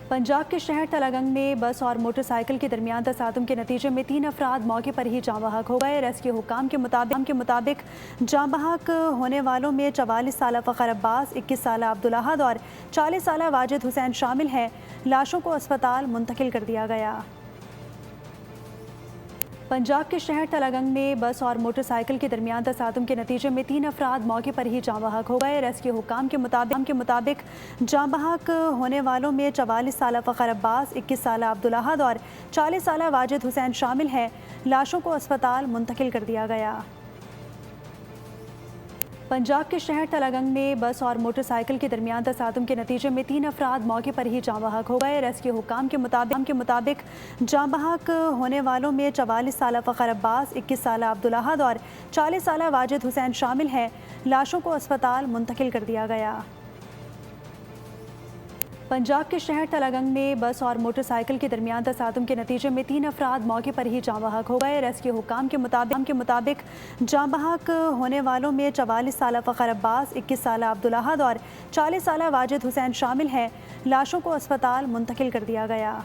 पंजाब के शहर तलागंग में बस और मोटरसाइकिल के दरमियान तसादुम के नतीजे में 3 अफराद मौके पर ही जाँ बहक हो गए। रेस्क्यू हुक्काम के मुताबिक जाँ बहक होने वालों में 44 साल फ़खर अब्बास, 21 साल अब्दुल अहद और 40 साल वाजिद हुसैन शामिल हैं। लाशों को अस्पताल मुंतकिल कर दिया गया। पंजाब के शहर तलागंग में बस और मोटरसाइकिल के दरमियान तसादुम के नतीजे में 3 अफराद मौके पर ही जाँ बहक हो गए। रेस्क्यू हुक्काम के मुताबिक जाँ बहक होने वालों में 44 साल फ़खर अब्बास, 21 साल अब्दुल अहद और 40 साल वाजिद हुसैन शामिल हैं। लाशों को अस्पताल मुंतकिल कर दिया गया। पंजाब के शहर तलागंग में बस और मोटरसाइकिल के दरमियान तसादुम के नतीजे में 3 अफराद मौके पर ही जाँ बहक हो गए। रेस्क्यू हुक्काम के मुताबिक जाँ बहक होने वालों में 44 साल फ़खर अब्बास, 21 साल अब्दुल अहद और 40 साल वाजिद हुसैन शामिल हैं। लाशों को अस्पताल मुंतकिल कर दिया गया। पंजाब के शहर तलागंग में बस और मोटरसाइकिल के दरमियान तसादुम के नतीजे में 3 अफराद मौके पर ही जाँ बहक हो गए। रेस्क्यू हुक्काम के मुताबिक जाँ बहक होने वालों में 44 साल फ़खर अब्बास, 21 साल अब्दुल अहद और 40 साल वाजिद हुसैन शामिल हैं। लाशों को अस्पताल मुंतकिल कर दिया गया।